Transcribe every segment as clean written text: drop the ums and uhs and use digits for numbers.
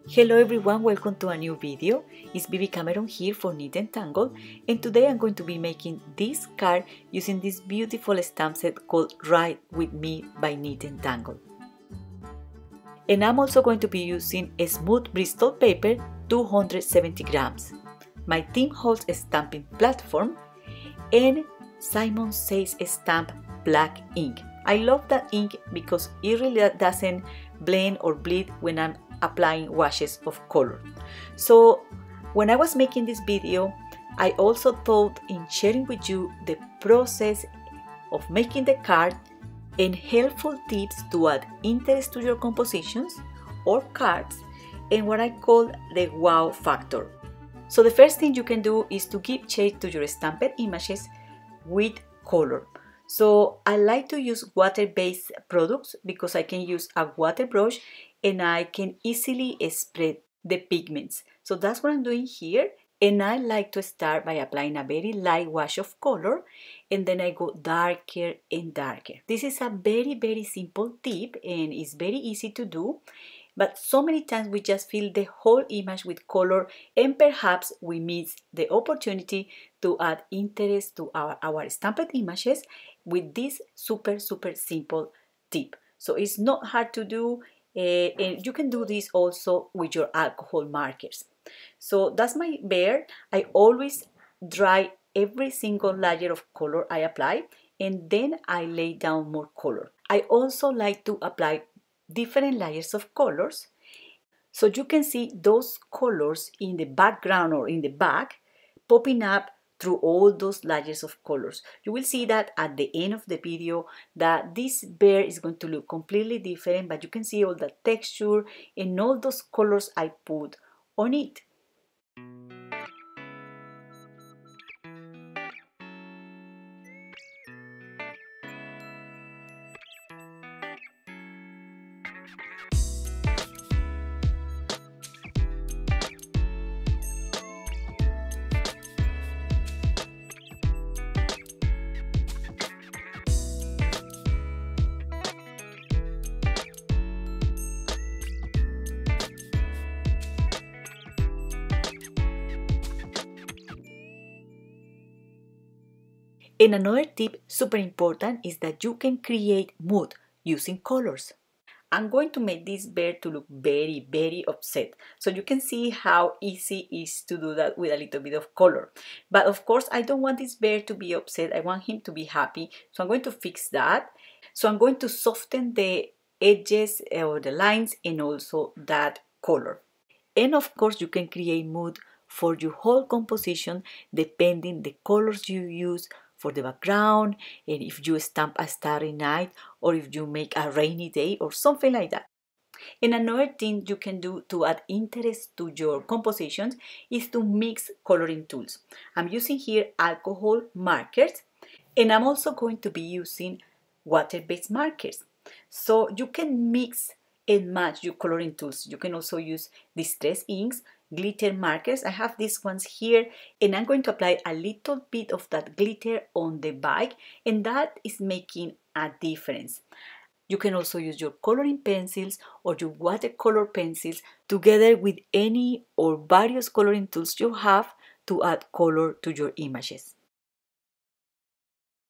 Hello everyone, welcome to a new video. It's Bibi Cameron here for Knit and Tangle, and today I'm going to be making this card using this beautiful stamp set called Ride With Me by Knit and Tangle. And I'm also going to be using a smooth Bristol paper, 270 grams. My Tim Holtz stamping platform and Simon Says stamp black ink. I love that ink because it really doesn't blend or bleed when I'm applying washes of color. So when I was making this video, I also thought in sharing with you the process of making the card and helpful tips to add interest to your compositions or cards and what I call the wow factor. So the first thing you can do is to give shape to your stamped images with color. So I like to use water-based products because I can use a water brush and I can easily spread the pigments. So that's what I'm doing here. And I like to start by applying a very light wash of color and then I go darker and darker. This is a very simple tip and it's very easy to do. But so many times we just fill the whole image with color and perhaps we miss the opportunity to add interest to our stamped images with this super simple tip. So it's not hard to do and you can do this also with your alcohol markers. So that's my bear. I always dry every single layer of color I apply and then I lay down more color. I also like to apply different layers of colors so you can see those colors in the background or in the back popping up through all those layers of colors. You will see that at the end of the video that this bear is going to look completely different, but you can see all the texture and all those colors I put on it. And another tip, super important, is that you can create mood using colors. I'm going to make this bear to look very upset. So you can see how easy it is to do that with a little bit of color. But of course, I don't want this bear to be upset. I want him to be happy. So I'm going to fix that. So I'm going to soften the edges or the lines and also that color. And of course, you can create mood for your whole composition depending the colors you use for the background, and if you stamp a starry night or if you make a rainy day or something like that. And another thing you can do to add interest to your compositions is to mix coloring tools. I'm using here alcohol markers and I'm also going to be using water-based markers. So you can mix and match your coloring tools. You can also use distress inks, glitter markers. I have these ones here and I'm going to apply a little bit of that glitter on the bag and that is making a difference. You can also use your coloring pencils or your watercolor pencils together with any or various coloring tools you have to add color to your images.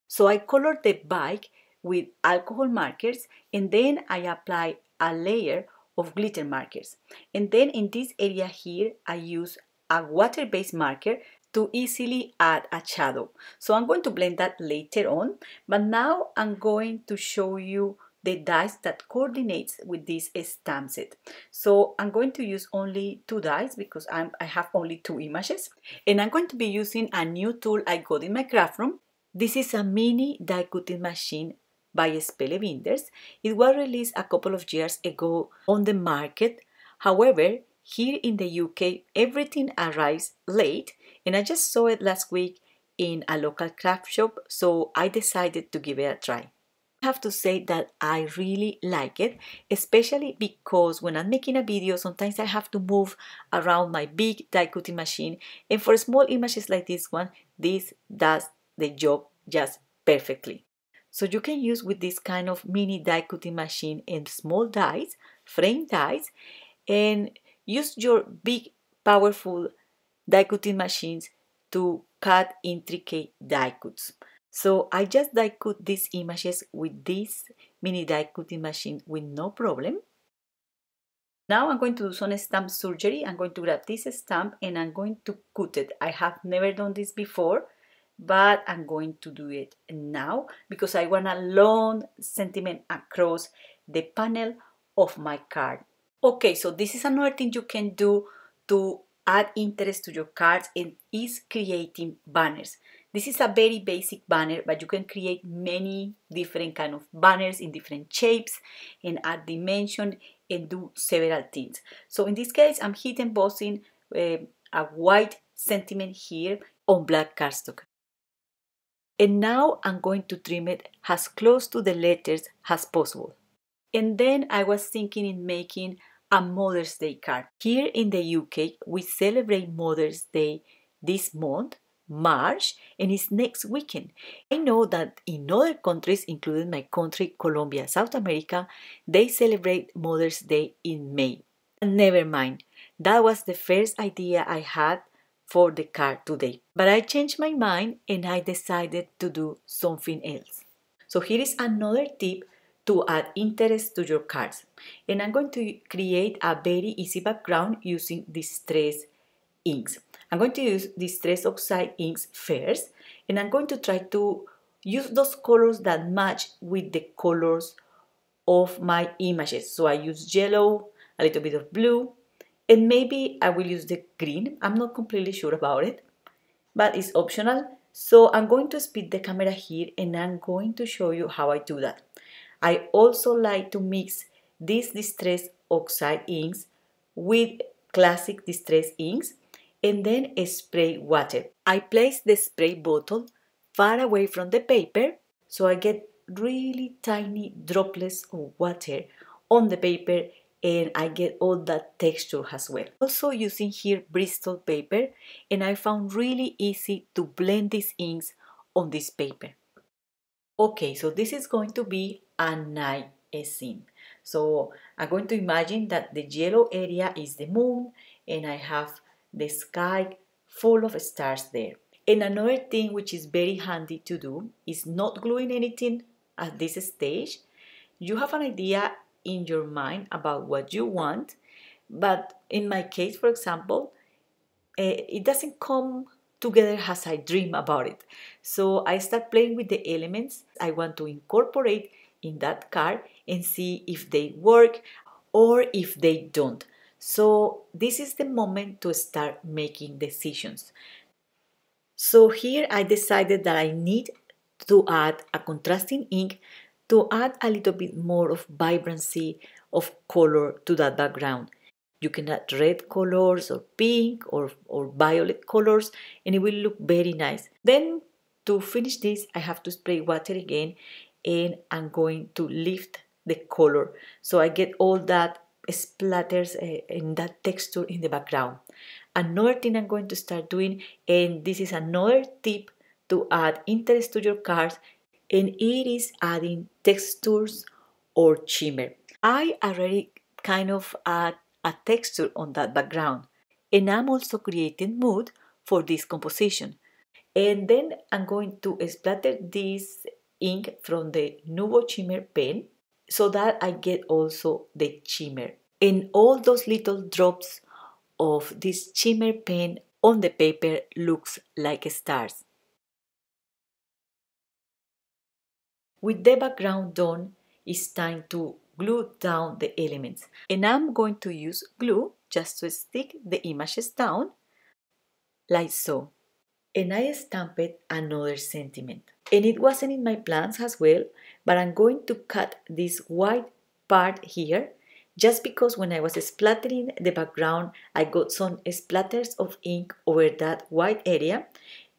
So I colored the bag with alcohol markers and then I apply a layer of glitter markers. And then in this area here, I use a water-based marker to easily add a shadow. So I'm going to blend that later on, but now I'm going to show you the dies that coordinates with this stamp set. So I'm going to use only 2 dies because I have only 2 images. And I'm going to be using a new tool I got in my craft room. This is a mini die cutting machine by Spellebinders. It was released a couple of years ago on the market. However, here in the UK, everything arrives late and I just saw it last week in a local craft shop, so I decided to give it a try. I have to say that I really like it, especially because when I'm making a video, sometimes I have to move around my big die cutting machine, and for small images like this one, this does the job just perfectly. So you can use with this kind of mini die cutting machine and small dies, frame dies, and use your big, powerful die cutting machines to cut intricate die cuts. So I just die cut these images with this mini die cutting machine with no problem. Now I'm going to do some stamp surgery. I'm going to grab this stamp and I'm going to cut it. I have never done this before, but I'm going to do it now because I want a long sentiment across the panel of my card. Okay, so this is another thing you can do to add interest to your cards and is creating banners. This is a very basic banner, but you can create many different kind of banners in different shapes and add dimension and do several things. So in this case, I'm heat embossing a white sentiment here on black cardstock. And now I'm going to trim it as close to the letters as possible. And then I was thinking in making a Mother's Day card. Here in the UK, we celebrate Mother's Day this month, March, and it's next weekend. I know that in other countries, including my country, Colombia, South America, they celebrate Mother's Day in May. And never mind, that was the first idea I had for the card today. But I changed my mind and I decided to do something else. So here is another tip to add interest to your cards. And I'm going to create a very easy background using distress inks. I'm going to use distress oxide inks first, and I'm going to try to use those colors that match with the colors of my images. So I use yellow, a little bit of blue, and maybe I will use the green. I'm not completely sure about it, but it's optional. So I'm going to speed the camera here and I'm going to show you how I do that. I also like to mix these distress oxide inks with classic distress inks and then spray water. I place the spray bottle far away from the paper so I get really tiny droplets of water on the paper and I get all that texture as well. Also using here Bristol paper, and I found really easy to blend these inks on this paper. Okay, so this is going to be a night scene. So I'm going to imagine that the yellow area is the moon and I have the sky full of stars there. And another thing which is very handy to do is not gluing anything at this stage. You have an idea in your mind about what you want, but in my case, for example, it doesn't come together as I dream about it. So I start playing with the elements I want to incorporate in that card and see if they work or if they don't. So this is the moment to start making decisions. So here I decided that I need to add a contrasting ink to add a little bit more of vibrancy of color to that background. You can add red colors or pink or violet colors and it will look very nice. Then to finish this, I have to spray water again and I'm going to lift the color so I get all that splatters and that texture in the background. Another thing I'm going to start doing, and this is another tip to add interest to your cards, and it is adding textures or shimmer. I already kind of add a texture on that background, and I'm also creating mood for this composition. And then I'm going to splatter this ink from the Nuvo Shimmer pen so that I get also the shimmer. And all those little drops of this shimmer pen on the paper looks like stars. With the background done, it's time to glue down the elements. And I'm going to use glue just to stick the images down, like so. And I stamped another sentiment. And it wasn't in my plans as well, but I'm going to cut this white part here just because when I was splattering the background, I got some splatters of ink over that white area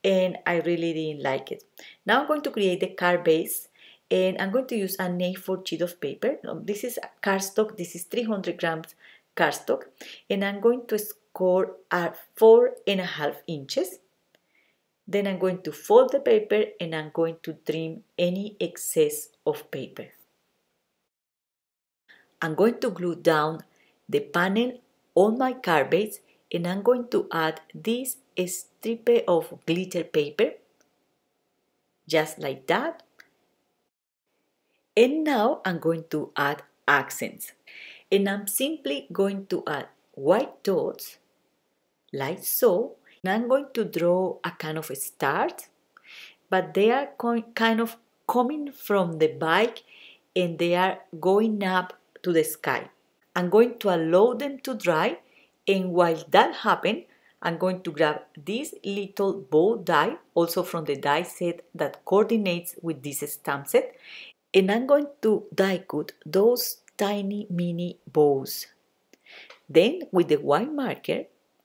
and I really didn't like it. Now I'm going to create the card base and I'm going to use an A4 sheet of paper. This is cardstock, this is 300 grams cardstock, and I'm going to score at 4.5 inches. Then I'm going to fold the paper and I'm going to trim any excess of paper. I'm going to glue down the panel all my card base, and I'm going to add this strip of glitter paper, just like that. And now I'm going to add accents, and I'm simply going to add white dots, like so. And I'm going to draw a kind of a start, but they are kind of coming from the bike and they are going up to the sky. I'm going to allow them to dry, and while that happens, I'm going to grab this little bow die, also from the die set that coordinates with this stamp set, and I'm going to die cut those tiny mini bows. Then with the white marker,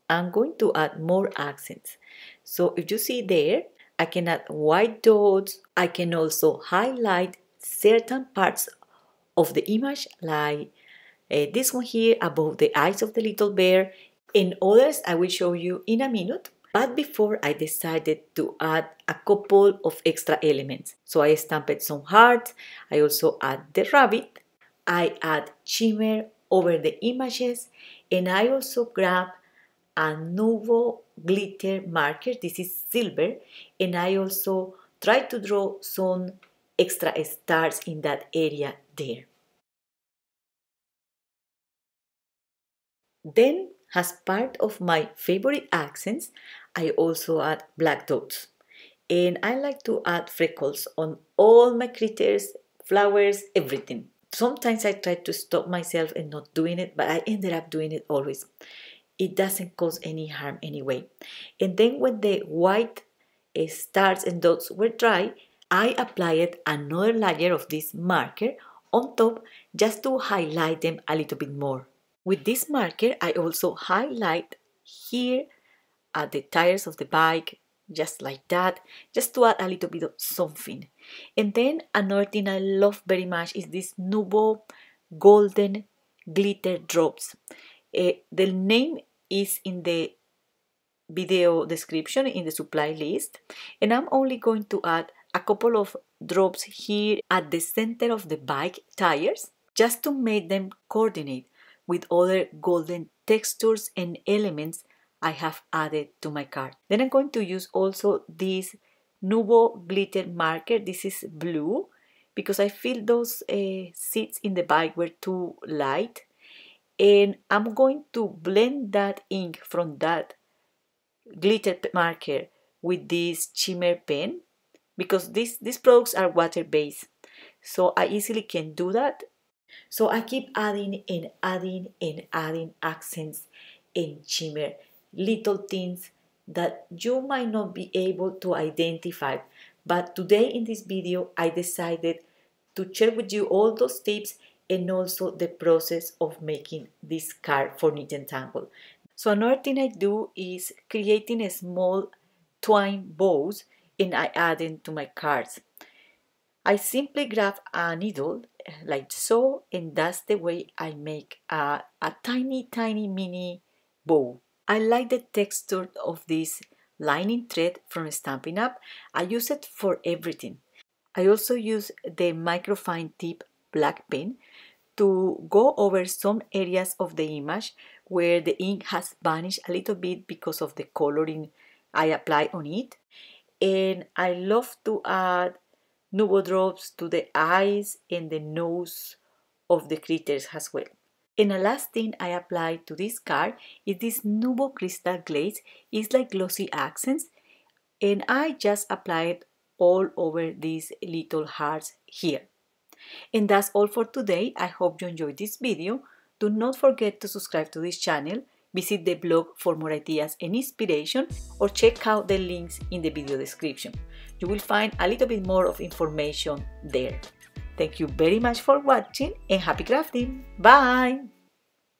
I'm going to add more accents. So if you see there, I can add white dots. I can also highlight certain parts of the image, like this one here above the eyes of the little bear, and others I will show you in a minute. But before, I decided to add a couple of extra elements. So I stamped some hearts, I also add the rabbit, I add shimmer over the images, and I also grab a Nuvo glitter marker. This is silver, and I also try to draw some extra stars in that area there. Then, as part of my favorite accents, I also add black dots. And I like to add freckles on all my critters, flowers, everything. Sometimes I try to stop myself and not doing it, but I ended up doing it always. It doesn't cause any harm anyway. And then when the white stars and dots were dry, I applied another layer of this marker on top just to highlight them a little bit more. With this marker, I also highlight here at the tires of the bike, just like that, just to add a little bit of something. And then another thing I love very much is this Nuvo golden glitter drops. The name is in the video description in the supply list, and I'm only going to add a couple of drops here at the center of the bike tires, just to make them coordinate with other golden textures and elements I have added to my card. Then I'm going to use also this Nuvo glitter marker. This is blue because I feel those seats in the bike were too light, and I'm going to blend that ink from that glitter marker with this shimmer pen, because these products are water-based, so I easily can do that. So I keep adding and adding and adding accents and shimmer, little things that you might not be able to identify. But today in this video, I decided to share with you all those tips and also the process of making this card for Knit and Tangle. So another thing I do is creating a small twine bows, and I add them to my cards. I simply grab a needle like so, and that's the way I make a tiny mini bow. I like the texture of this lining thread from Stampin' Up. I use it for everything. I also use the microfine tip black pen to go over some areas of the image where the ink has vanished a little bit because of the coloring I apply on it. And I love to add Nuvo drops to the eyes and the nose of the critters as well. And the last thing I apply to this card is this Nuvo crystal glaze. It's like glossy accents, and I just apply it all over these little hearts here. And that's all for today. I hope you enjoyed this video. Do not forget to subscribe to this channel, visit the blog for more ideas and inspiration, or check out the links in the video description. You will find a little bit more of information there. Thank you very much for watching, and happy crafting! Bye!